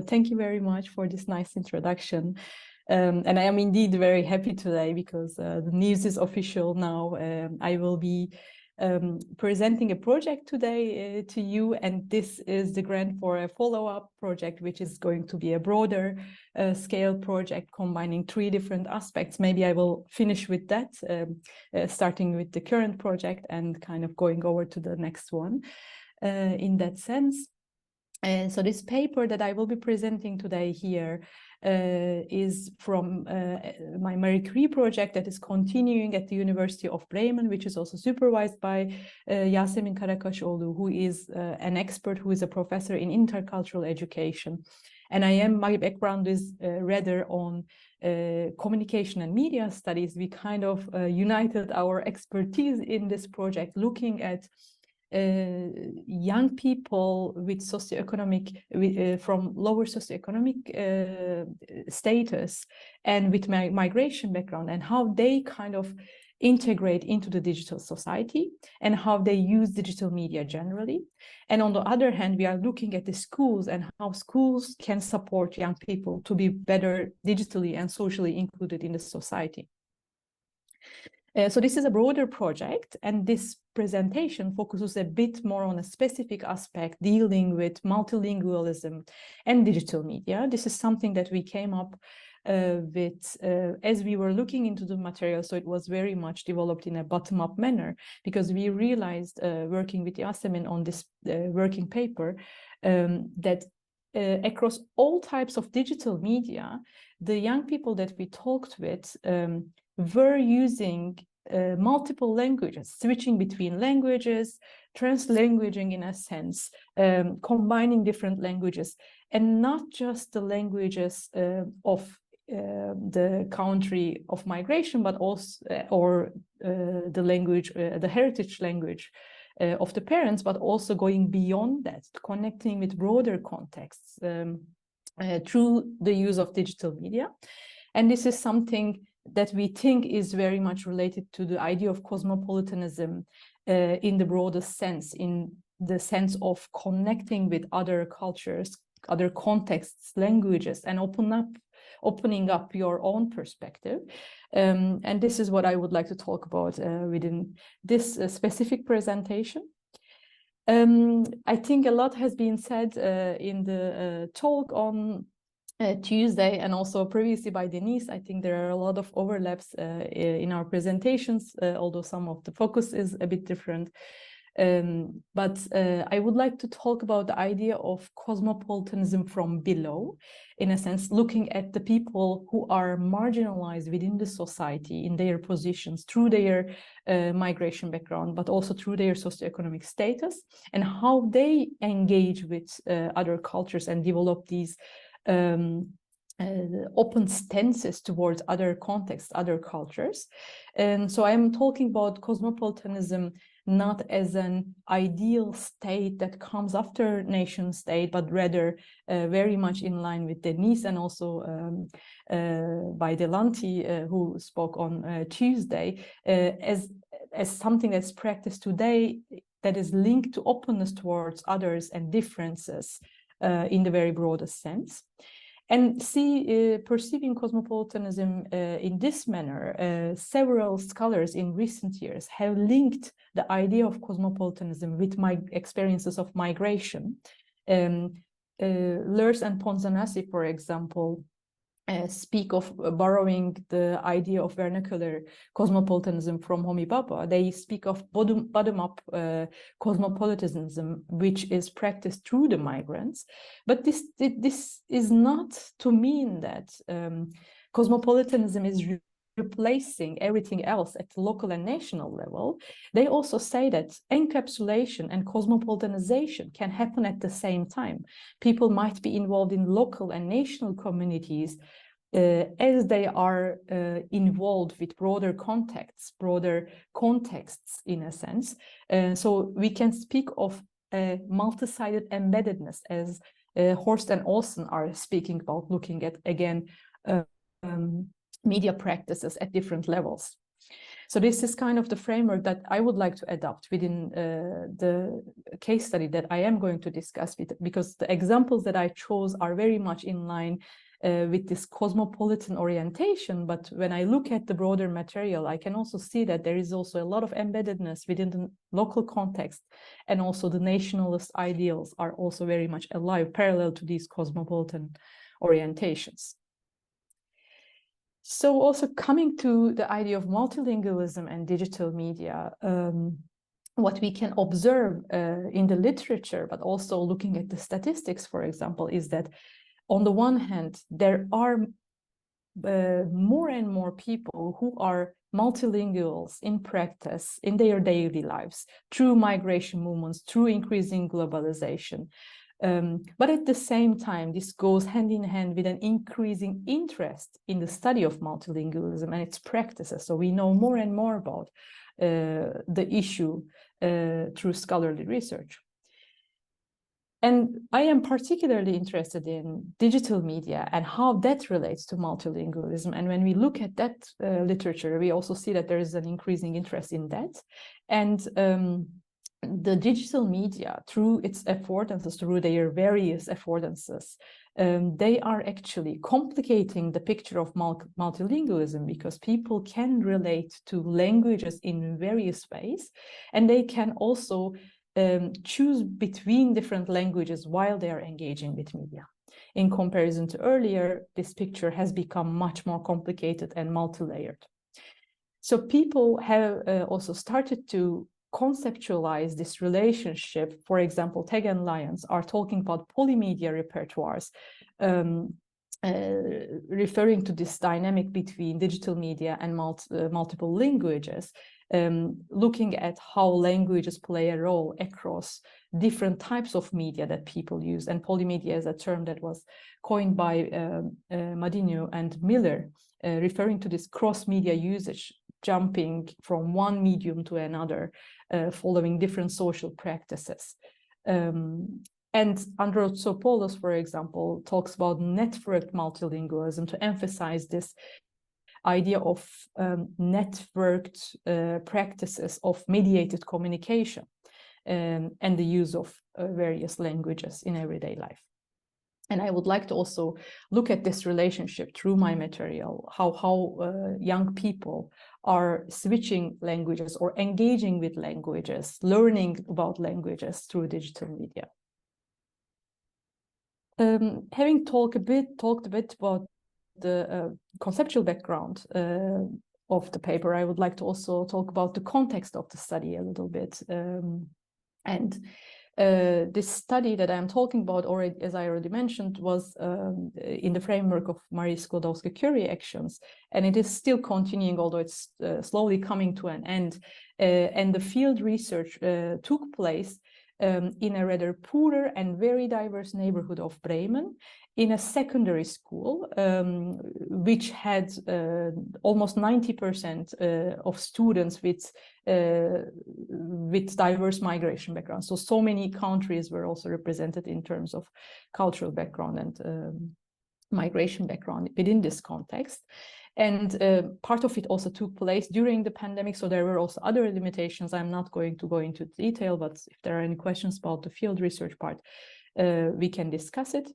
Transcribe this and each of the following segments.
Thank you very much for this nice introduction. And I am indeed very happy today because the news is official now. I will be presenting a project today to you, and this is the grant for a follow-up project, which is going to be a broader scale project combining 3 different aspects. Maybe I will finish with that, starting with the current project and kind of going over to the next one in that sense. So this paper that I will be presenting today here is from my Marie Curie project that is continuing at the University of Bremen, which is also supervised by Yasemin Karakaşoğlu, who is an expert, who is a professor in intercultural education. And my background is rather on communication and media studies. We kind of united our expertise in this project, looking at young people with socioeconomic, from lower socioeconomic status and with migration background, and how they kind of integrate into the digital society and how they use digital media generally. And on the other hand, we are looking at the schools and how schools can support young people to be better digitally and socially included in the society. So this is a broader project, and this presentation focuses a bit more on a specific aspect dealing with multilingualism and digital media. This is something that we came up with as we were looking into the material, so it was very much developed in a bottom-up manner, because we realized, working with Yasemin on this working paper, that across all types of digital media, the young people that we talked with were using multiple languages, switching between languages, translanguaging in a sense, combining different languages, and not just the languages of the country of migration, but also the language, the heritage language of the parents, but also going beyond that, connecting with broader contexts through the use of digital media. And this is something that we think is very much related to the idea of cosmopolitanism in the broadest sense, in the sense of connecting with other cultures, other contexts, languages, and opening up your own perspective. And this is what I would like to talk about within this specific presentation. I think a lot has been said in the talk on Tuesday, and also previously by Denise. I think there are a lot of overlaps in our presentations, although some of the focus is a bit different. But I would like to talk about the idea of cosmopolitanism from below, in a sense, looking at the people who are marginalized within the society in their positions through their migration background, but also through their socioeconomic status, and how they engage with other cultures and develop these open stances towards other contexts, other cultures. And so I'm talking about cosmopolitanism not as an ideal state that comes after nation state, but rather very much in line with Denise and also by Delanti, who spoke on Tuesday, as something that's practiced today that is linked to openness towards others and differences in the very broadest sense. And perceiving cosmopolitanism in this manner, several scholars in recent years have linked the idea of cosmopolitanism with my experiences of migration. Lurs and Ponzanasi, for example, speak of borrowing the idea of vernacular cosmopolitanism from Homi Bhabha. They speak of bottom-up cosmopolitanism, which is practiced through the migrants. But this is not to mean that cosmopolitanism is replacing everything else at the local and national level. They also say that encapsulation and cosmopolitanization can happen at the same time. People might be involved in local and national communities as they are involved with broader contexts in a sense. So we can speak of multi-sided embeddedness, as Horst and Olsen are speaking about, looking at, again, media practices at different levels. So this is kind of the framework that I would like to adopt within the case study that I am going to discuss, because the examples that I chose are very much in line with this cosmopolitan orientation. But when I look at the broader material, I can also see that there is also a lot of embeddedness within the local context, and also the nationalist ideals are also very much alive, parallel to these cosmopolitan orientations. So also coming to the idea of multilingualism and digital media, what we can observe in the literature, but also looking at the statistics, for example, is that on the one hand, there are more and more people who are multilinguals in practice in their daily lives through migration movements, through increasing globalization. But at the same time, this goes hand in hand with an increasing interest in the study of multilingualism and its practices. So we know more and more about the issue through scholarly research. And I am particularly interested in digital media and how that relates to multilingualism. And when we look at that literature, we also see that there is an increasing interest in that. And the digital media, through its affordances, through their various affordances, they are actually complicating the picture of multilingualism, because people can relate to languages in various ways, and they can also choose between different languages while they are engaging with media. In comparison to earlier, this picture has become much more complicated and multi-layered. So people have also started to conceptualize this relationship. For example, Teg and Lyons are talking about polymedia repertoires, referring to this dynamic between digital media and multiple languages, looking at how languages play a role across different types of media that people use. And polymedia is a term that was coined by Madinho and Miller, referring to this cross-media usage, jumping from one medium to another, following different social practices. And Androtsopoulos, for example, talks about networked multilingualism to emphasize this idea of networked practices of mediated communication and the use of various languages in everyday life. And I would like to also look at this relationship through my material, how young people are switching languages or engaging with languages, learning about languages through digital media. Having talked a bit about the conceptual background of the paper, I would like to also talk about the context of the study a little bit. This study that I'm talking about, already, as I already mentioned, was in the framework of Marie Skłodowska-Curie actions, and it is still continuing, although it's slowly coming to an end. And the field research took place in a rather poorer and very diverse neighborhood of Bremen, in a secondary school, which had almost 90% of students with diverse migration backgrounds. So many countries were also represented in terms of cultural background and migration background within this context. And part of it also took place during the pandemic, so there were also other limitations. I'm not going to go into detail, but if there are any questions about the field research part, we can discuss it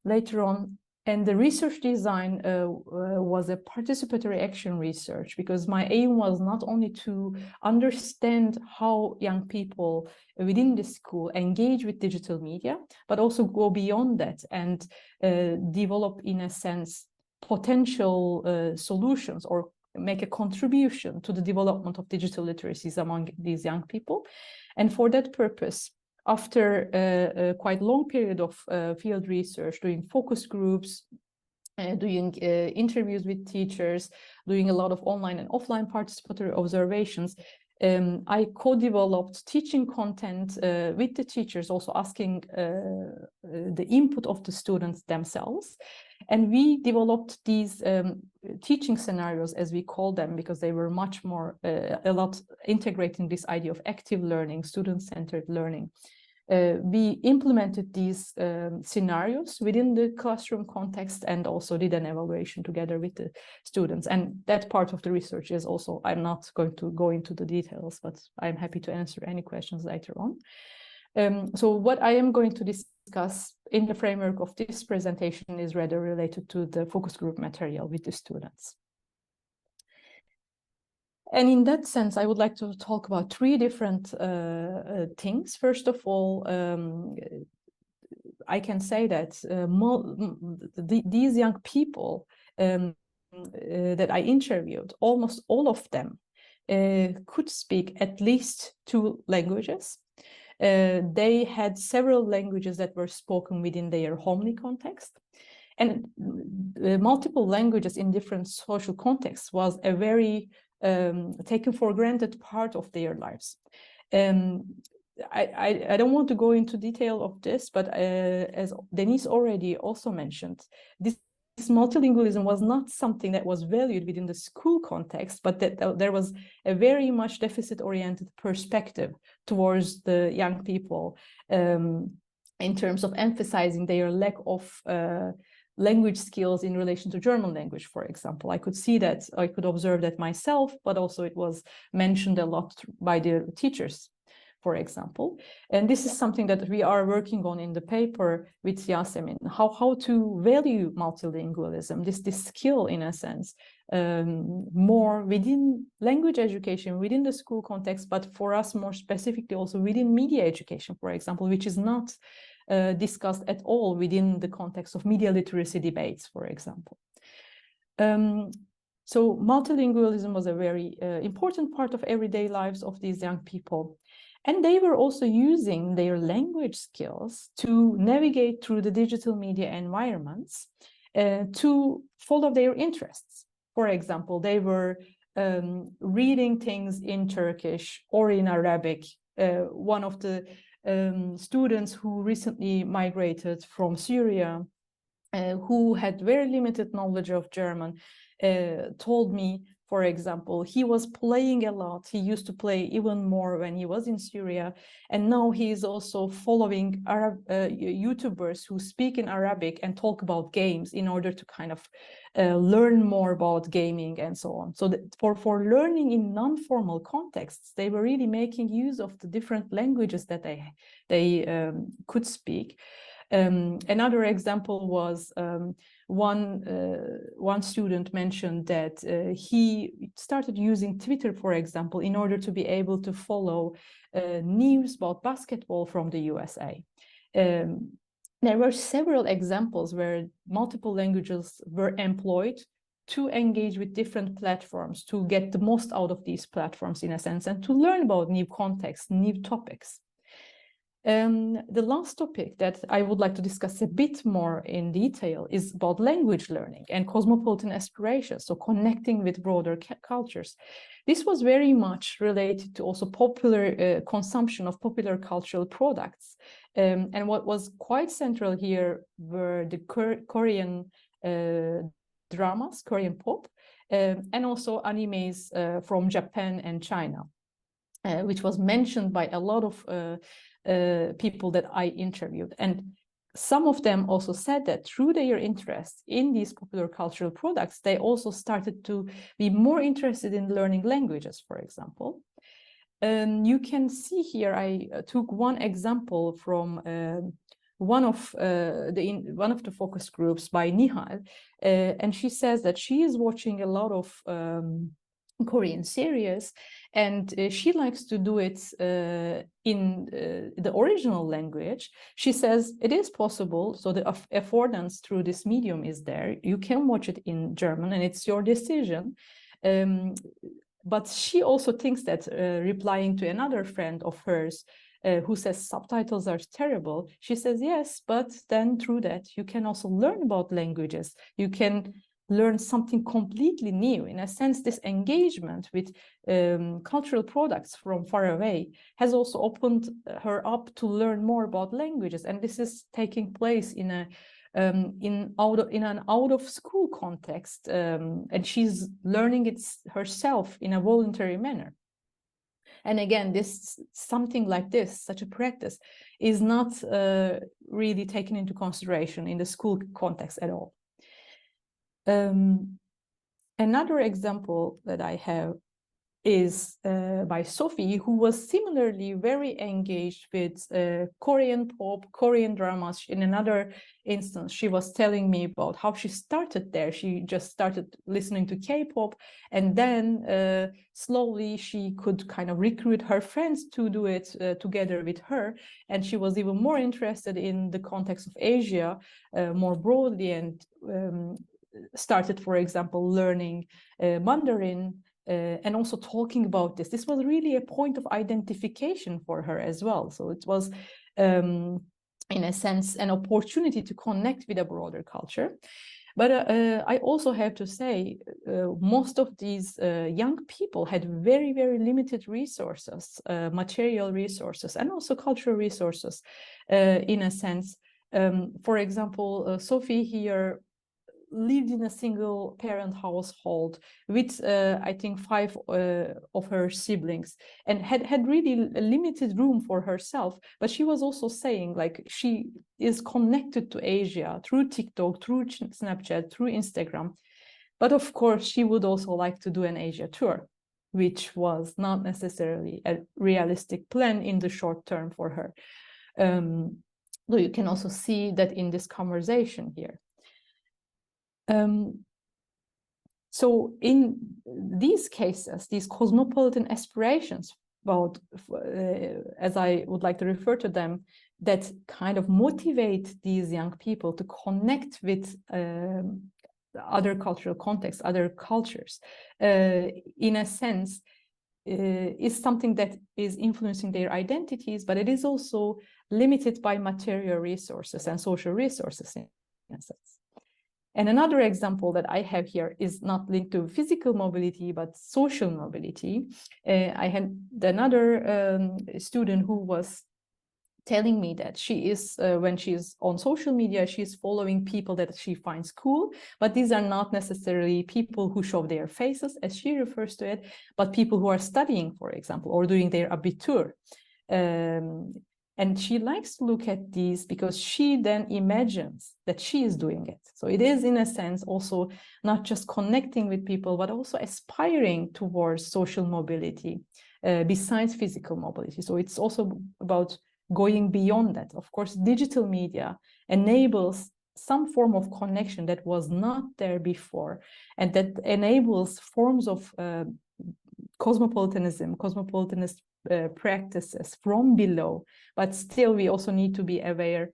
later on. And the research design was a participatory action research, because my aim was not only to understand how young people within the school engage with digital media, but also go beyond that and develop, in a sense, potential solutions or make a contribution to the development of digital literacies among these young people. And for that purpose, after a quite long period of field research, doing focus groups, doing interviews with teachers, doing a lot of online and offline participatory observations, I co-developed teaching content with the teachers, also asking the input of the students themselves. And we developed these teaching scenarios, as we call them, because they were much more, a lot integrating this idea of active learning, student-centered learning, we implemented these scenarios within the classroom context and also did an evaluation together with the students. And that part of the research is also, I'm not going to go into the details, but I'm happy to answer any questions later on. So what I am going to discuss in the framework of this presentation is rather related to the focus group material with the students. And in that sense, I would like to talk about three different things. First of all, I can say that these young people that I interviewed, almost all of them could speak at least 2 languages. They had several languages that were spoken within their homely context. And multiple languages in different social contexts was a very taken for granted part of their lives. I don't want to go into detail of this, but as Denise already also mentioned, this multilingualism was not something that was valued within the school context, but that there was a very much deficit-oriented perspective towards the young people in terms of emphasizing their lack of language skills in relation to German language, for example. I could see that, I could observe that myself, but also it was mentioned a lot by the teachers, for example. And this is something that we are working on in the paper with Yasemin, how to value multilingualism, this skill in a sense, more within language education, within the school context, but for us more specifically also within media education, for example, which is not discussed at all within the context of media literacy debates, for example. So multilingualism was a very important part of everyday lives of these young people. And they were also using their language skills to navigate through the digital media environments to follow their interests. For example, they were reading things in Turkish or in Arabic. One of the students who recently migrated from Syria, who had very limited knowledge of German, told me, for example, he was playing a lot. He used to play even more when he was in Syria. And now he is also following Arab YouTubers who speak in Arabic and talk about games in order to kind of learn more about gaming and so on. So that for learning in non-formal contexts, they were really making use of the different languages that they could speak. Another example was one student mentioned that he started using Twitter, for example, in order to be able to follow news about basketball from the USA. There were several examples where multiple languages were employed to engage with different platforms, to get the most out of these platforms in a sense, and to learn about new contexts, new topics. The last topic that I would like to discuss a bit more in detail is about language learning and cosmopolitan aspirations, so connecting with broader cultures. This was very much related to also popular consumption of popular cultural products. And what was quite central here were the Korean dramas, Korean pop, and also animes from Japan and China, which was mentioned by a lot of people that I interviewed. And some of them also said that through their interest in these popular cultural products, they also started to be more interested in learning languages, for example. You can see here, I took one example from one of the focus groups by Nihal, and she says that she is watching a lot of Korean series, and she likes to do it in the original language. She says it is possible, so the affordance through this medium is there. You can watch it in German, and it's your decision. But she also thinks that, replying to another friend of hers who says subtitles are terrible, she says, yes, but then through that, you can also learn about languages. You can learn something completely new. In a sense, this engagement with cultural products from far away has also opened her up to learn more about languages. And this is taking place in an out of school context, and she's learning it herself in a voluntary manner. And again, something like this, such a practice, is not really taken into consideration in the school context at all. Another example that I have is by Sophie, who was similarly very engaged with Korean pop, Korean dramas. In another instance, she was telling me about how she started there. She just started listening to K-pop, and then slowly she could kind of recruit her friends to do it together with her. And she was even more interested in the context of Asia more broadly, and started, for example, learning Mandarin, and also talking about this. This was really a point of identification for her as well. So it was, in a sense, an opportunity to connect with a broader culture. But I also have to say, most of these young people had very, very limited resources, material resources, and also cultural resources, in a sense. For example, Sophie here lived in a single parent household with, I think, 5 of her siblings, and had really limited room for herself. But she was also saying, like, she is connected to Asia through TikTok, through Snapchat, through Instagram. But of course, she would also like to do an Asia tour, which was not necessarily a realistic plan in the short term for her. Though you can also see that in this conversation here. So in these cases, these cosmopolitan aspirations, about, as I would like to refer to them, that kind of motivate these young people to connect with other cultural contexts, other cultures, in a sense, is something that is influencing their identities, but it is also limited by material resources and social resources, in a sense. And another example that I have here is not linked to physical mobility, but social mobility. I had another student who was telling me that she is, when she's on social media, she's following people that she finds cool, but these are not necessarily people who show their faces, as she refers to it, but people who are studying, for example, or doing their abitur. And she likes to look at these because she then imagines that she is doing it. So it is, in a sense, also not just connecting with people, but also aspiring towards social mobility besides physical mobility. So it's also about going beyond that. Of course, digital media enables some form of connection that was not there before, and that enables forms of cosmopolitanism, cosmopolitanist practices from below, but still we also need to be aware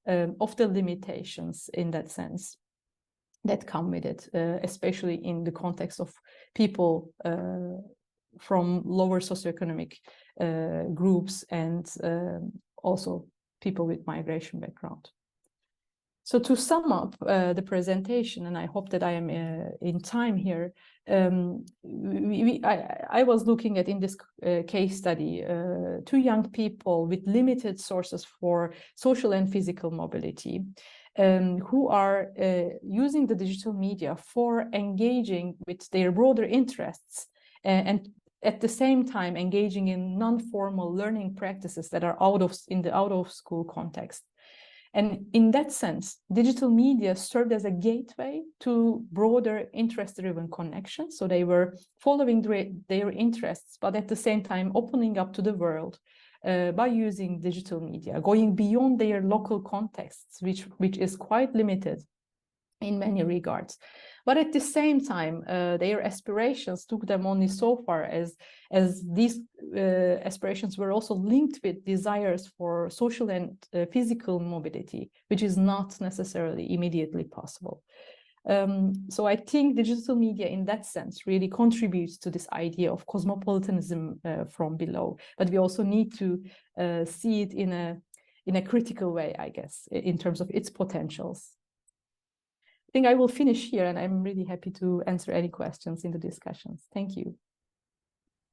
of the limitations in that sense that come with it, especially in the context of people from lower socioeconomic groups, and also people with migration background. So to sum up the presentation, and I hope that I am in time here, I was looking at, in this case study, 2 young people with limited sources for social and physical mobility, who are using the digital media for engaging with their broader interests, and at the same time engaging in non-formal learning practices that are in the out-of-school context. And in that sense, digital media served as a gateway to broader interest-driven connections. So they were following their interests, but at the same time opening up to the world by using digital media, going beyond their local contexts, which is quite limited in many regards. But at the same time, their aspirations took them only so far, as these aspirations were also linked with desires for social and physical mobility, which is not necessarily immediately possible. So I think digital media in that sense really contributes to this idea of cosmopolitanism from below, but we also need to see it in a critical way, I guess, in terms of its potentials. I think I will finish here, and I'm really happy to answer any questions in the discussions. Thank you.